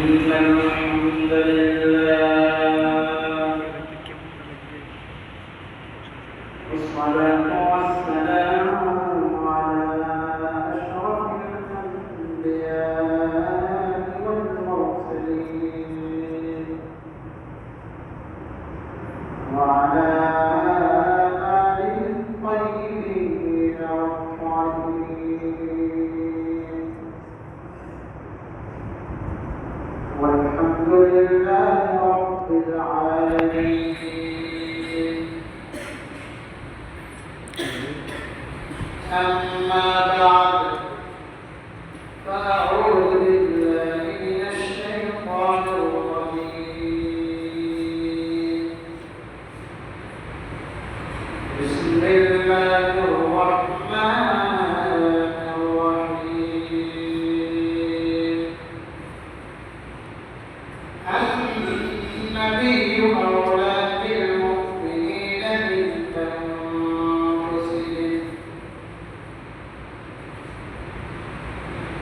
الحمد لله والصلاة والسلام على أشرف الأنبياء والمرسلين وعلى آله الطيبين الطاهرين والحمد لله رب العالمين. أما بعد فأعوذ بالله من الشيطان الرجيم. بسم الله الرحمن الرحيم. النبي أولى بالمؤمنين من أنفسهم.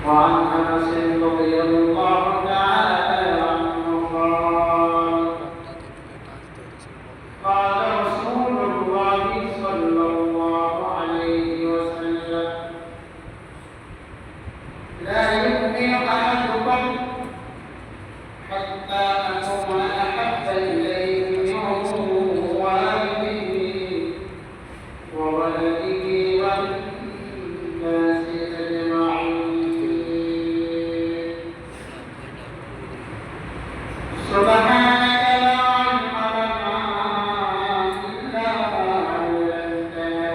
وعن أنس رضي الله تعالى عنه قال رسول الله صلى الله عليه وسلم: لا يؤمن أحدكم حتى أكون أحب إليه من والده وولده والناس أجمعين. سبحانك لا علم لنا إلا ما علمتنا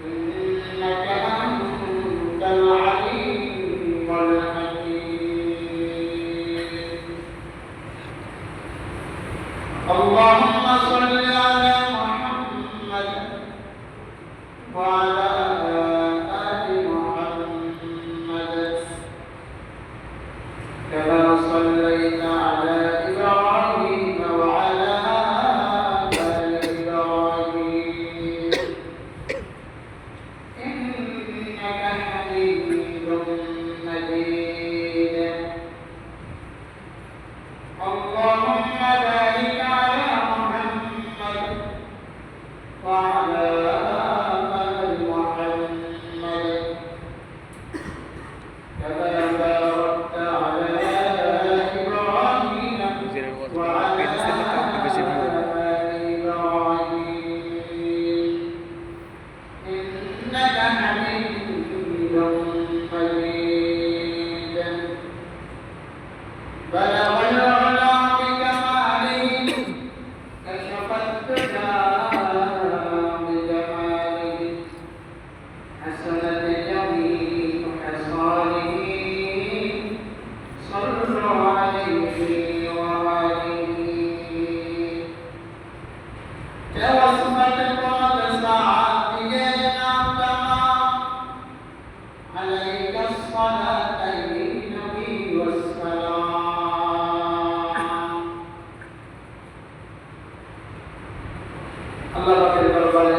إنك أنت العليم الحكيم. اللهم صل على محمد وعلى آل محمد كما صليت على إبراهيم وعلى آل إبراهيم إنك حميد مجيد. اللهم بارك على محمد وعلى آل محمد كما باركت على إبراهيم وعلى آل إبراهيم إنك حميد مجيد. بلغ العلا بكماله كشف الدجى بجماله حسنت جميع حصانه صلوا عليه وآله. توسمت قد ساعات إلينا تمام عليك الصلاة النبي والسلام. আল্লাহ পাকের দরবারে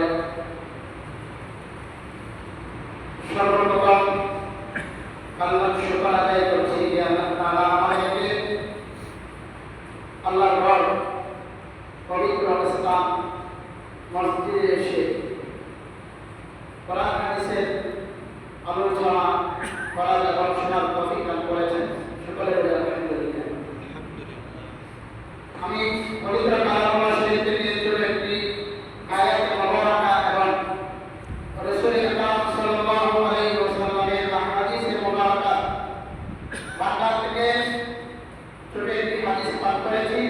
সর্বপ্রথম আল্লাহর শুকর আদায় করছি যে আল্লাহ তাআলা আমাদেরকে আল্লাহর ঘর পবিত্র স্থান মসজিদে এসে কোরআন হাদিসের আলোচনা করার এবং শোনার তৌফিক দান করেছেন। সকলে বলে আলহামদুলিল্লাহ। আমি পবিত্র কালামুল্লাহ শরীফ থেকে একটি আয়াত মুবারাকা এবং রাসূল আকরাম সাল্লাল্লাহু আলাইহি ওয়াসাল্লামের হাদিসে মুবারাকা বাংলা থেকে ছোট একটি হাদিস পাঠ করেছি।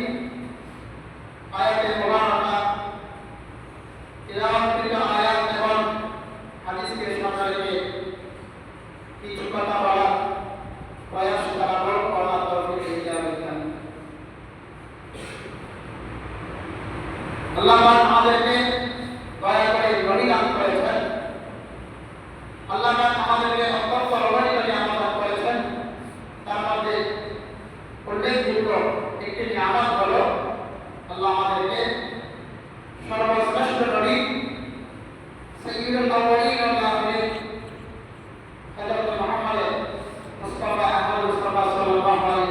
আয়াতে মুবারাকা তিলাওয়াতকৃত আয়াত এবং হাদিসকে সামনে রেখে কিছু কথা বলা প্রয়াস করা বড় আল্লাহ তৌফিক দিয়েছেন। আল্লাহ পাক আমাদেরকে দয়া করে নবী দান করেছেন। আল্লাহ পাক আমাদেরকে অত্যন্ত রমণীয় নিয়ামত দান করেছেন। তার মধ্যে উল্লেখযোগ্য একটি নিয়ামত হলো আল্লাহ আমাদেরকে সর্বশ্রেষ্ঠ নবী সাইয়্যিদুল আউয়ালিন ওয়াল আখিরিন হযরত মুহাম্মদ মুস্তাফা আহমদ মুস্তাফা সাল্লাল্লাহু আলাইহি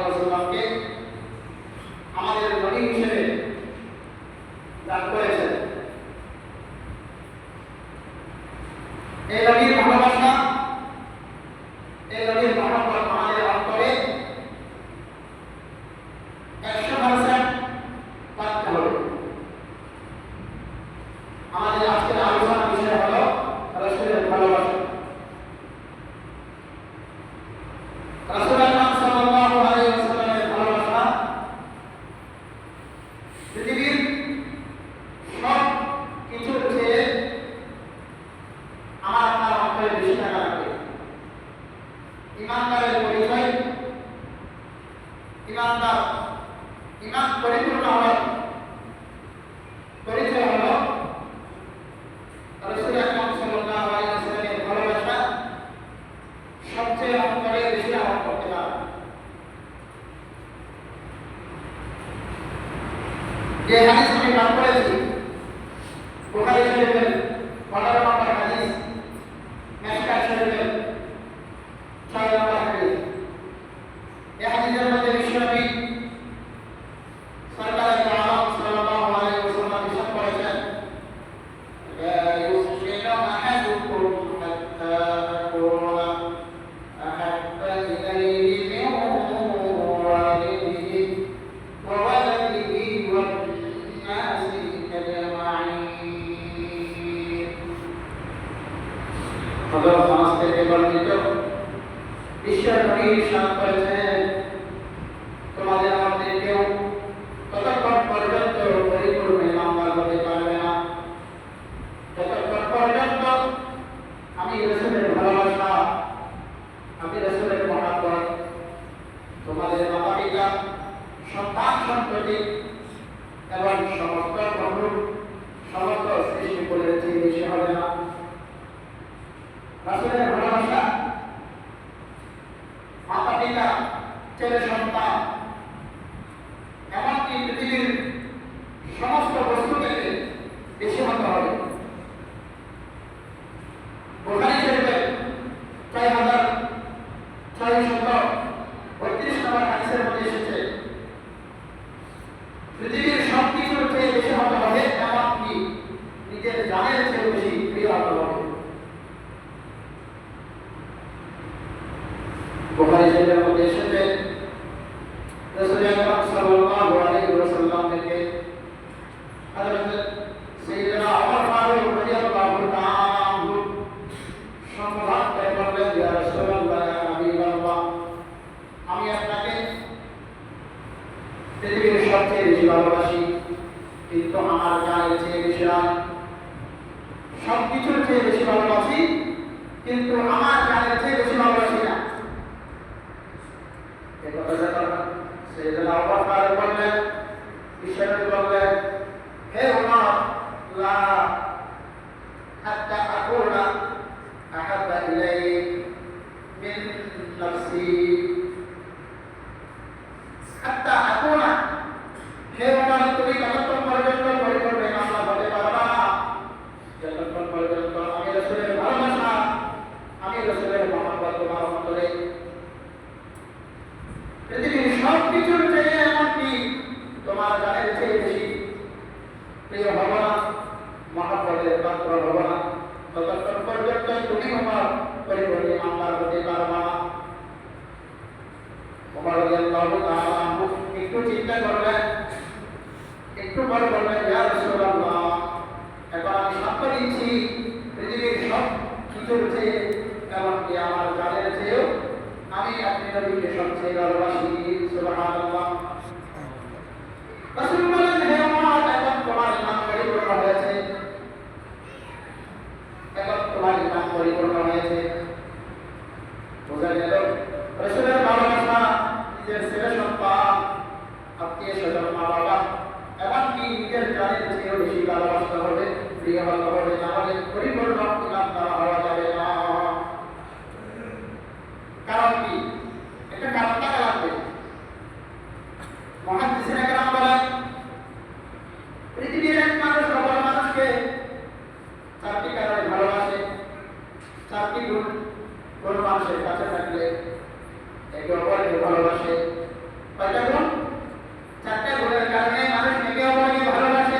ইমান পরিপূর্ণ হওয়ার পরিচয় হলো রাসূল আকরাম সাল্লাল্লাহু আলাইহি ওয়াসাল্লামের ভালোবাসা সবচেয়ে অন্তরে বেশি আহত করতে পারে। যে হাদিস আমি পাঠ করেছি বুখারী শরীফের 15 নম্বর হাদিস, মিশকাত শরীফের 6 নম্বর হাদিস। এই হাদিসের মধ্যে বিশ্বনবী সরকার আলম সাল্লাল্লাহু আলাইহি ওয়াসাল্লাম ইরশাদ করেছেন, লা ইউসমিনু আহাদুকুম হাত্তা আকুনা আহাব্বা ইলাইহি মিন ওয়ালিদিহি ওয়া ওয়ালাদিহি ওয়ান নাসি আজমাইন। হযরত আনাস থেকে বর্ণিত বিশ্বনবী ইরশাদ করেছেন, তোমাদের মধ্যে কেউ ততক্ষণ পর্যন্ত পরিপূর্ণ ইমানদার হতে পারবে না যতক্ষণ পর্যন্ত আমি রাসূলের ভালোবাসা, আমি রাসূলের মহব্বত, তোমাদের মাতা পিতা, সন্তান সন্ততি এবং সমস্ত বন্ধু, সমস্ত সৃষ্টি করেছি বেশি হবে না। রাসূলের ভালোবাসা মাতা পিতা, ছেলে সন্তান, এমনকি পৃথিবীর সমস্ত বস্তু থেকে বেশি হতে হবে। বুখারী শরীফের 4632 নম্বর হাদিসের মধ্যে এসেছে, পৃথিবীর সব কিছুর চেয়ে বেশি হতে হবে, এমনকি নিজের জানের চেয়ে বেশি প্রিয় হতে হবে। বুখারী শরীফের মধ্যে এসেছে, রাসূল আকরাম সাল্লাল্লাহু আলাইহি ওয়াসাল্লাম থেকে হযরত সাইয়েদনা ওমর ফারুক রাদিয়াল্লাহু তাআলা আনহু সংবাদ পেশ করলেন, ইয়া রাসূলুল্লাহ, ইয়া হাবিবাল্লাহ, আমি আপনাকে পৃথিবীর সবচেয়ে বেশি ভালোবাসি, কিন্তু আমার জানের চেয়ে বেশি নয়। সব কিছুর চেয়ে বেশি ভালোবাসি, কিন্তু আমার জানের চেয়ে বেশি ভালোবাসি না। এই কথা যখন সাইয়েদনা ওমর ফারুক বললেন, বিশ্বনবী বললেন, হে ওমর, লা হাত্তা আকুনা আহাব্বা ইলাইক মিন নাফসি, হাত্তা আকুনা, হে ওমর, তুমি কতক্ষণ পর্যন্ত পরিপূর্ণ ইমানদার হতে পারবা না যতক্ষণ পর্যন্ত আমি রাসূলের ভালোবাসা, আমি রাসূলের মহব্বত তোমার অন্তরে পৃথিবীর সব কিছুর চেয়ে, এমনকি তোমার জানের চেয়ে বেশি প্রিয় হব না, মহব্বতের পাত্র হব না, ততক্ষণ পর্যন্ত তুমি আমার পরিপূর্ণ ইমানদার হতে পারবা না। ওমর রাদিয়াল্লাহু তাআলা আনহু একটু চিন্তা করলেন, একটু পর বললেন, ইয়া রাসূলুল্লাহ, এখন আমি সাক্ষ্য দিচ্ছি পৃথিবীর সব কিছুর চেয়ে, এমনকি আমার জানের চেয়েও আমি আপনি নবীকে সবচেয়ে ভালোবাসি। সুবহানাল্লাহ। রাসূল বলেন, হে ওমর, এখন তোমার ইমান পরিপূর্ণ হয়েছে, এখন তোমার ইমান পরিপূর্ণ হয়েছে। বোঝা গেল রাসূলের ভালোবাসা নিজের ছেলে সন্তান, আত্মীয় স্বজন, মা বাবা, এমনকি নিজের জানের চেয়েও বেশি ভালোবাসতে হবে, প্রিয় হতে হবে, তাহলে পরিপূর্ণ ইমানদার হওয়া যাবে না। কারণ কি? এটা কারণ টাকা লাগবে। মুহাদ্দিসিনে কেরাম বলেন, পৃথিবীর এক মানুষ অপর মানুষকে 4টি কারণে ভালোবাসে। 4টি গুণ কোন মানুষের কাছে থাকলে একে অপরকে ভালোবাসে। কয়টা গুণ? 4টা গুণের কারণে মানুষ একে অপরকে ভালোবাসে।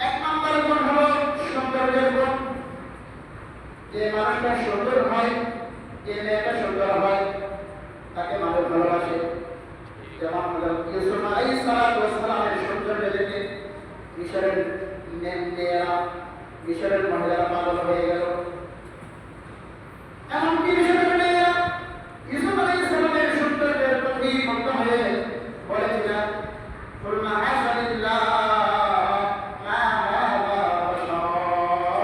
1 নম্বর গুণ হলো সৌন্দর্যের গুণ। যে মানুষটা সুন্দর হয়, যে মেয়েটা সুন্দর হয়, তাকে মানুষ ভালোবাসে। যেমন ইউসুফ আলাইহিস সালাতু ওয়াস সালামের সৌন্দর্য দেখে মিশরের মেয়েরা, মিশরের মহিলারা পাগল হয়ে গেল। এমনকি মিশরের মেয়েরা ইউসুফ আলাইহিস সালামের সৌন্দর্যের প্রতি মুগ্ধ হয়ে বলেছিলেন, কুলনা হাসানিল্লাহ মা হাযা বাশারা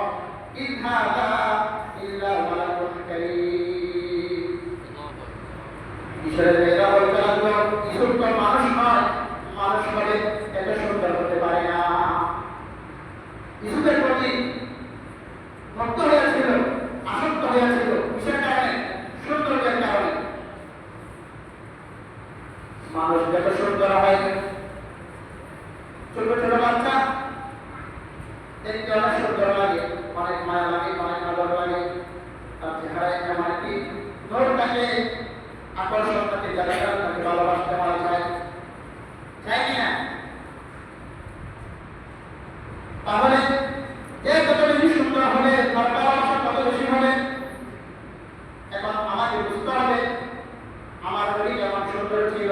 ইন হাযা ইল্লা মালাকুন কারীম। মিশরের মেয়েরা বলতে লাগলো, ইউসুফ তো মানুষ নয়, মানুষ তার চেহারায় এমন একটি নূর থাকে, আকর্ষণ থাকে, যারা তাকে ভালোবাসতে পারা যায়, চাই কিনা? তাহলে যে কত বেশি সুন্দর হবে, তার ভালোবাসা কত বেশি হবে। এখন আমাকে বুঝতে হবে আমার নবী যেমন সুন্দর ছিল,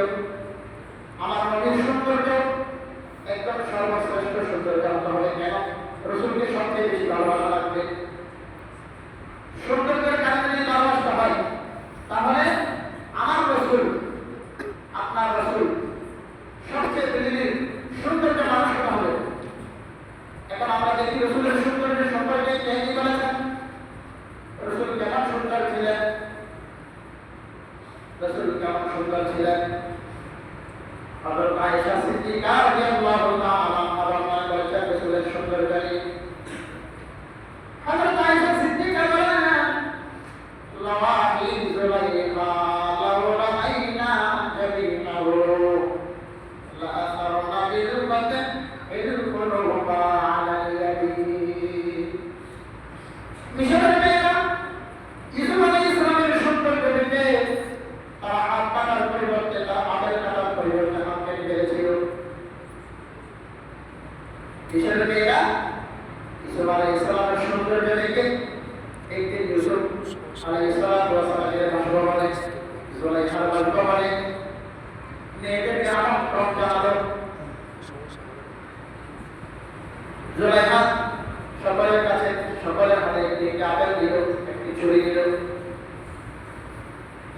আমার নবীর সৌন্দর্য একদম সর্বশ্রেষ্ঠ সৌন্দর্য হতে হবে। কেন? রসুলকে সবচেয়ে বেশি ভালোবাসা লাগবে। সৌন্দর্যের কারণে যদি ভালোবাসা হয়, তাহলে আমার রসুল, আপনার রসুল সবচেয়ে পৃথিবীর সৌন্দর্য মানুষ হতে হবে। এখন আমরা দেখি রসুলের সৌন্দর্য সম্পর্কে কে কি বলেছেন? রসুল কেমন সুন্দর ছিলেন? রসুল কেমন সুন্দর ছিলেন? হযরত আয়েশা সিদ্দিকা রাদিয়াল্লাহু তাআলা আনহা বর্ণনা করেছেন রসুলের সৌন্দর্য নিয়ে। হযরত আয়েশা সিদ্দিকা বলেন, লাওয়াহি যুলাইখা লাউ রাআইনা জাবিনাহু লা আসারনা বিল বাদন ইল কুলুবা আলা ইয়াদিন। মিশরের মেয়েরা ইউসুফ আলাইহিস সালামের সৌন্দর্য দেখে তারা হাত কাটার পরিবর্তে, তারা পায়ের কাটার পরিবর্তে হাত কেটে ফেলেছিল। মিশরের মেয়েরা ইউসুফ আলাইহিস সালামের সৌন্দর্য দেখে একদিন ইউসুফ আলাইহিস সালামের বাসভবনে জুলাইখার বাসভবনে মেয়েদেরকে আমন্ত্রণ জানালো। জুলাইখা সকলের কাছে, সকলের হাতে একটি আপেল দিল, একটি ছুরি দিল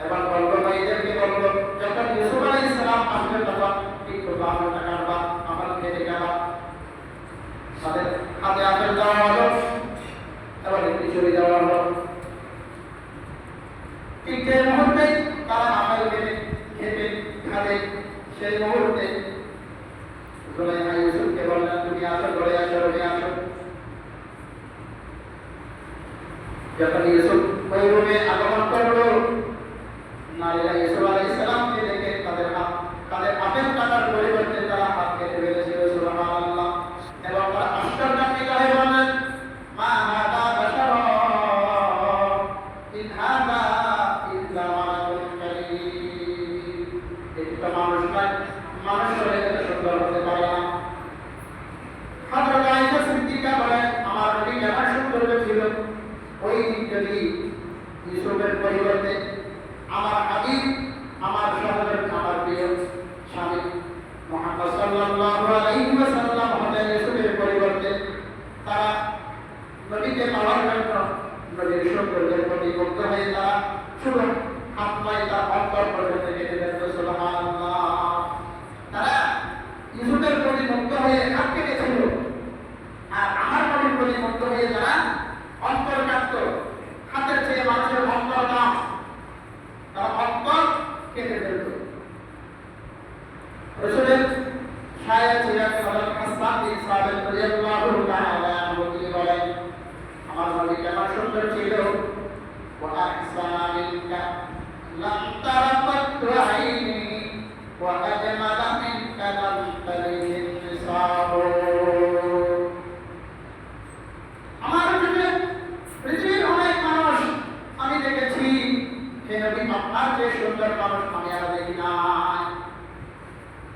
এবং বলল, মেয়েদেরকে বলল, যখন ইউসুফ আলাইহিস সালাম আসবে তখন একটু আপেলটা কাটবা, আপেল কেটে খাবা। তাদের হাতে আপেল দেওয়া হলো এবং একটি ছুরি দেওয়া হলো। ঠিক যে মুহূর্তে তারা আপেল খেতে খাবে, সেই মুহূর্তে জুলাইখা ইউসুফকে বললেন, তুমি আসো, ঘরে আসো, রুমে আসো। যখন ইউসুফ ওই রুমে আগমন করলো, নারীরা ইউসুফ আলাইহিস সালামকে দেখে তাদের আপেল কাটার পরিবর্তে তারা হাত কেটে ফেলেছিল। সুবহানাল্লাহ। এবং তারা আশ্চর্যান্বিত হয়ে বললেন, মা হাদা বাশারা ইন হাদা ইল্লা মালাকুন কারীম। এটা তো মানুষ নয়, মানুষ হলে এত সুন্দর হতে পারে না। হযরত আয়েশা সিদ্দিকা বলেন, আমার নবী কেমন সুন্দর ছিল, ওই দিন যদি ইউসুফের পরিবর্তে আমার হাবিব, আমার সহোদর, আমার প্রিয় স্বামী মুহাম্মদ সাল্লাল্লাহু আলাইহি ওয়াসাল্লাম হতেন, ইউসুফের পরিবর্তে তারা নবীকে পাওয়ার জন্য, নবীর সৌন্দর্যের প্রতি মুগ্ধ হয়ে তারা শুধু হাত পায়ে তার অন্তর পর্যন্ত কেটে দিত। সুবহানাল্লাহ। তারা ইউসুফের প্রতি মুগ্ধ হয়ে হাত কেটেছিল, আর আমার নবীর প্রতি মুগ্ধ হয়ে তারা অন্তর কাটত। হাতের চেয়ে মানুষের অন্তর দাম, তারা অন্তর কেটে ফেলত। রাসূলের শায়ের ছিলেন হযরত হাসান বিন সাবিত রাদিয়াল্লাহু তাআলা আনহু, তিনি বলেন, আমার নবী কেমন সুন্দর ছিল, ওয়া আহসানা মিনকা লাম তারাকাতু আইনি ওয়া আজমালা মিনকা লাম তালিহিন নিসাউ। আমার যুগে পৃথিবীর অনেক মানুষ আমি দেখেছি, হে নবী আপনার যে সুন্দর মানুষ আমি আর দেখি নাই।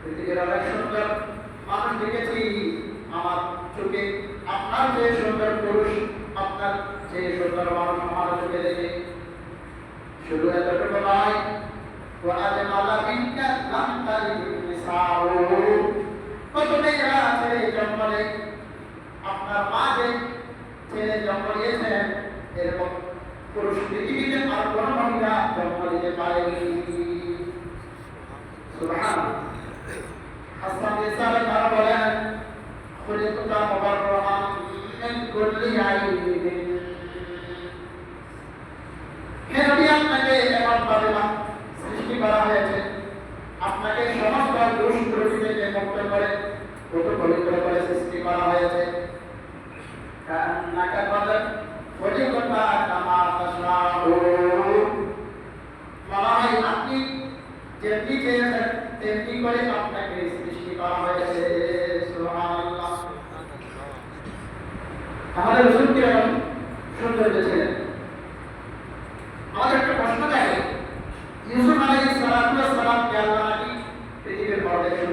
পৃথিবীর অনেক সুন্দর মানুষ দেখেছি, আমার চোখে আপনার যে সুন্দর পুরুষ, আপনার যে সুন্দর মানুষ আমার চোখে দেখে। শুধু এতটুকু নয়, কত মেয়েরা আছে জন্মলে, আপনার মা যে ছেলে জন্ম দিয়েছেন, এরকম পুরুষ পৃথিবীতে আর কোন মহিলা জন্ম দিতে পারেনি। সুবহানাল্লাহ। হাসান বিন সাবিত তারা বলেন, খুলিকুকা মুবাররাআন মিন কুল্লি আইবিন। হে নবী, আপনাকে এমনভাবে সৃষ্টি করা হয়েছে, আপনাকে সমস্ত দোষ ত্রুটি থেকে মুক্ত করে কত পবিত্র করে সৃষ্টি করা হয়েছে। কান্নাকা কদর খুলিকুকা কামা তাশাউ। মনে হয় আপনি যেমনি চেয়েছেন তেমনি করে আপনাকে সৃষ্টি করা হয়েছে। সুবহানাল্লাহ। তাহলে রাসূল কিরকম সৌন্দর্য ছিলেন?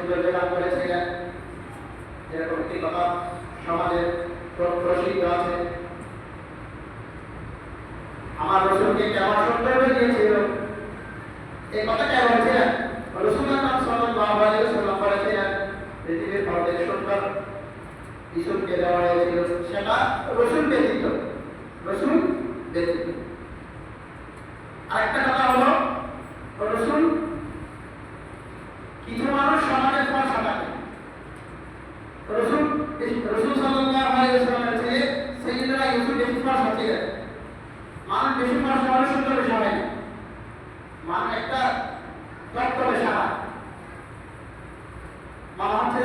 সৌন্দর্য লাভ করেছিলেন। এরকম একটি কথা সমাজে প্রসিদ্ধ আছে, আমার রসুলকে কেমন সৌন্দর্য দিয়েছিল, এই কথা কে বলছিলেন? রাসূলুল্লাহ সাল্লাল্লাহু আলাইহি ওয়াসাল্লাম বলেছিলেন, পৃথিবীর সবচেয়ে সুন্দর ইসুফকে দেওয়া হয়েছিল, সেটা রসুল ব্যতীত। রসুল ব্যতীত আরেকটা কথা হলো, রসুল কিছু মানুষ সমাজের পর সাজাতে রসুল সাল্লাল্লাহু আলাইহি ওয়াসাল্লামের ছেলে সাইয়্যিদুনা ইউসুফ বেশি পর সাজিয়ে মান বেশি পর সমাজের সুন্দর বেশি হয় না, মান একটা তত্ত্বে সারা মানা হচ্ছে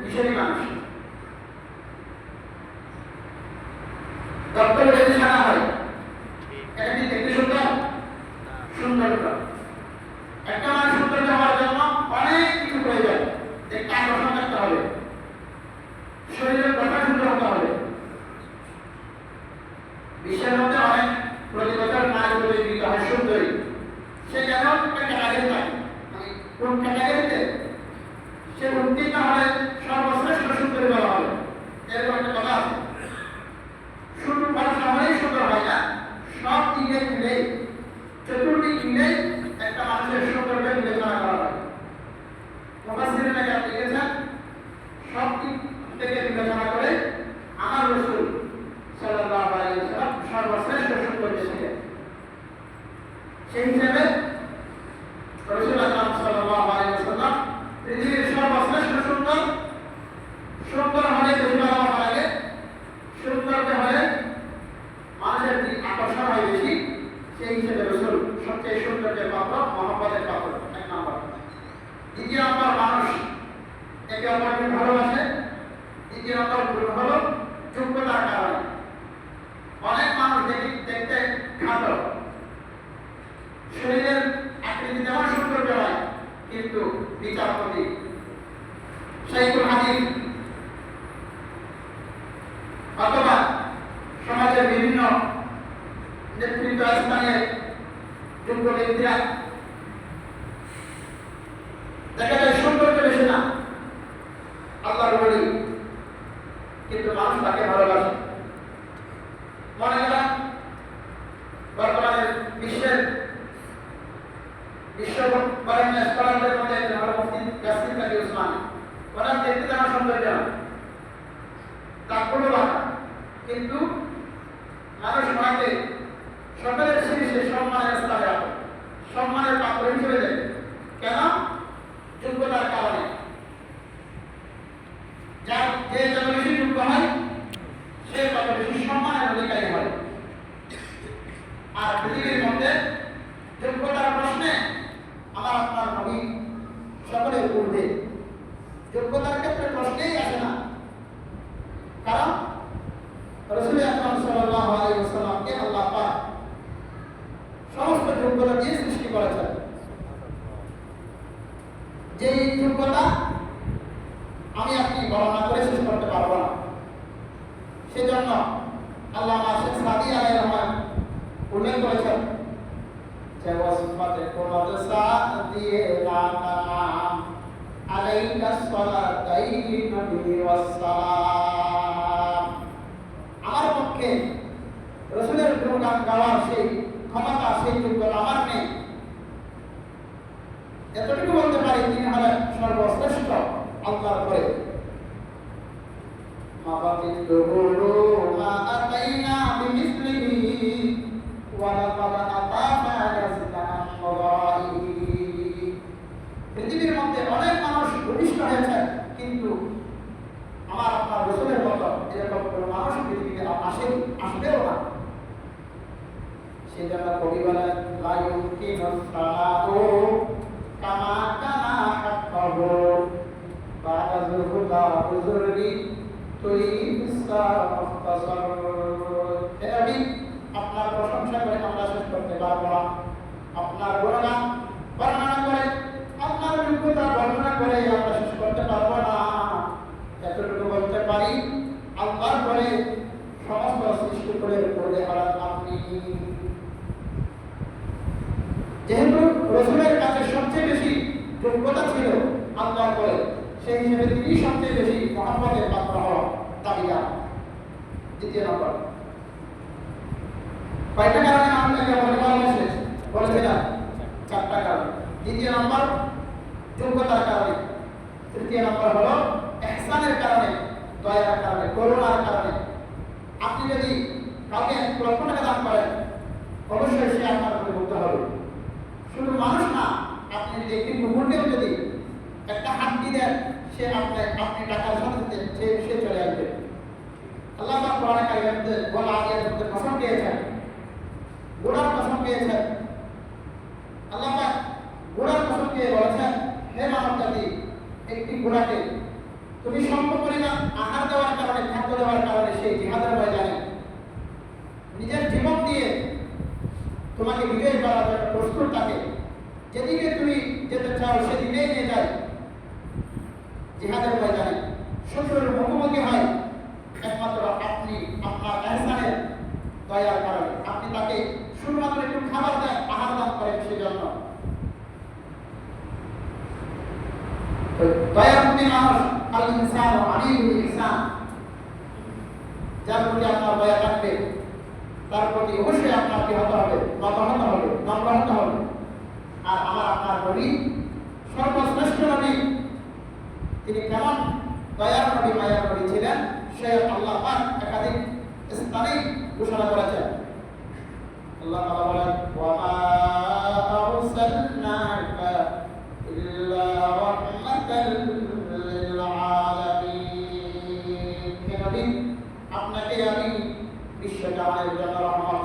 মিশরি মানুষ তত্ত্বে যদি সারা হয় এটা কি দেখতে সুন্দর? সুন্দর একটা মানুষ সুন্দর হওয়ার জন্য অনেক কিছু প্রয়োজন, দেখতে আকর্ষণ করতে হবে, শরীরের কথা সুন্দর হতে হবে। বিশ্বের মধ্যে অনেক প্রতি বছর নারী প্রতিযোগিতা হয় সুন্দরী, সে কেন একটা ক্যাটাগরি থাকে, কোন ক্যাটাগরিতে সে উত্তীর্ণ হলে সর্বশ্রেষ্ঠ সুন্দরী বলা হবে, এরকম একটা কথা আছে। শুধু পড়াশোনা হলেই সুন্দর হয় না, সব দিকে মিলে চতুর্দিক মিলে একটা মানুষের সৌন্দর্যের বিবেচনা করা হয়। মুফাসসিরিনে কেরাম লিখেছেন, সব দিক থেকে বিবেচনা করে আমার রাসূল সাল্লাল্লাহু আলাইহি ওয়াসাল্লাম সর্বশ্রেষ্ঠ সৌন্দর্য ছিলেন। সেই হিসেবে রাসূলুল্লাহ সাল্লাল্লাহু আলাইহি ওয়াসাল্লাম পৃথিবীর সর্বশ্রেষ্ঠ সুন্দর হলে বেশি ভালো লাগে, সৌন্দর্য হলে মানুষের দিক আকর্ষণ হয় বেশি, সেই হিসেবে রাসূল সবচেয়ে সৌন্দর্যের পাত্র, মহব্বতের পাত্র, এক নম্বর। দ্বিতীয় নম্বর, মানুষ একে অপরকে ভালোবাসে। দ্বিতীয় নম্বর গুণ হলো যোগ্যতার কারণে। অনেক মানুষ দেখতে খাটো, শরীরের আকৃতি যেমন সৌন্দর্য হয়, কিন্তু বিচারপতি শাইখুল হাদিস অথবা সমাজের বিভিন্ন নেতৃত্ব স্থানে যোগ্য ব্যক্তিরা দেখা যায় সৌন্দর্য বেশি না, আল্লাহর ওলি, কিন্তু মানুষ তাকে ভালোবাসে। মনে করেন বর্তমানে বিশ্ববরেণ্য স্কলারদের মধ্যে একজন হলো মুফতি ইয়াসিন কাজী উসমানী। ওনার দেখতে যেমন সৌন্দর্য না, তাকুলো বাঁকা, কিন্তু মানুষ ওনাকে সকলের শীর্ষে সম্মানের স্তরে রাখে, সম্মানের পাত্র হিসেবে দেখে। কেন? যোগ্যতার কারণে। যে যত বেশি যোগ্য হয় সে তত বেশি সম্মানের অধিকারী হয়। আর পৃথিবীর মধ্যে যোগ্যতার প্রশ্নে আমার আপনার নবী সকলের ঊর্ধ্বে, যোগ্যতার ক্ষেত্রে প্রশ্নেই আসে না। কারণ রাসূল আকরাম সাল্লাল্লাহু আলাইহি ওয়াসাল্লামকে আল্লাহ পাক সমস্ত যোগ্যতা দিয়ে সৃষ্টি করেছেন, যেই যোগ্যতা আমি আপনি বর্ণনা করে শেষ করতে পারবো না। সেজন্য আল্লামা শেখ সাদি আলাইহির রহমান উল্লেখ করেছেন যে ওয়াসফাতে কুমাদসা দিয়ে নাম আলাইকা সালাতাইহি নবী ওয়াসসালাম। আমার পক্ষে রাসূলের গুণগান গাওয়ার সেই ক্ষমতা, সেই যোগ্যতা আমার নেই। এতটুকু বলতে পারি, তিনি হলেন সর্বশ্রেষ্ঠ আল্লাহর পরে। পৃথিবীর মধ্যে অনেক মানুষ ভূমিষ্ঠ হয়েছেন, কিন্তু আমার আপনার রাসূলের মতো এরকম কোন মানুষ পৃথিবীতে আসবেও না। সেজন্য কবি বলেন, লা ইউমকিনু সালাতু কামা কানা হাক্কাহু বাদা যুহুদা বুজুরগি তুই বিসার মুখতাসার। আমি আপনার প্রশংসা করে আমরা শেষ করতে পারবো না, আপনার গুণগান বর্ণনা করে, আপনার যোগ্যতা বর্ণনা করে আমরা শেষ করতে পারবো না। এতটুকু বলতে পারি, আল্লাহর পরে সমস্ত সৃষ্টি করে পড়ে হলেন আপনি। যেহেতু রাসূলের কাছে সবচেয়ে বেশি যোগ্যতা ছিল আল্লাহর পরে, সেই হিসেবে তিনি সবচেয়ে বেশি মহব্বতের পাত্র হওয়ার দাবিদার। দ্বিতীয় নম্বর, কয়টা কারণে মানুষকে ভালোবাসে বলেছে না? 4টা কারণ। দ্বিতীয় নম্বর যোগ্যতার কারণে, তৃতীয় নম্বর হলো ইহসানের কারণে, দয়ার কারণে, করুণার কারণে। আপনি যদি কাউকে 1 লক্ষ টাকা দান করেন, অবশ্যই সে আপনার প্রতি মুগ্ধ হবে। শুধু মানুষ না, আপনি যদি একটি মুহূর্তেও যদি একটা হাড্ডি দেন, সে আপনি টাকার সাথে সে চলে আসবে। আল্লাহ পাক কোরআনে কারিমে বলা আয়াতের মধ্যে কসম দিয়েছেন, ঘোড়ার কসম দিয়েছেন। আল্লাহ পাক ঘোড়ার কসম দিয়ে বলেছেন, হে মানব জাতি, একটি ঘোড়াকে তুমি স্বল্প পরিমাণ আহার দেওয়ার কারণে, খাদ্য দেওয়ার কারণে সেই জিহাদের ময়দানে নিজের জীবন দিয়ে তোমাকে বিজয় করার জন্য প্রস্তুত থাকে। যেদিকে তুমি যেতে চাও সেদিকেই নিয়ে যায়। জিহাদের ময়দানে শত্রুর মুখোমুখি হয় একমাত্র আপনি আপনার ইহসানের দয়ার কারণে। আপনি তাকে শুধুমাত্র একটু খাবার দেন, আহার দান করেন সেজন্য। দয়ার প্রতি মানুষ আল ইনসান আলিমুল ইহসান, যার প্রতি আপনার দয়া থাকবে তার প্রতি অবশ্যই আপনার কি হতে হবে? নত হতে হবে, নম্র হতে হবে। আর আমার আপনার নবী সর্বশ্রেষ্ঠ নবী, তিনি কেমন দয়ার নবী, মায়ার নবী ছিলেন, সে আল্লাহ পাক একাধিক স্থানে ঘোষণা করেছেন। আল্লাহ তাআলা বলেন, ওয়া মা আরসালনাকা ইল্লা রাহমাতাল লিল আলামিন। হে নবী, আপনাকে আমি বিশ্বজাহানের জন্য রহমত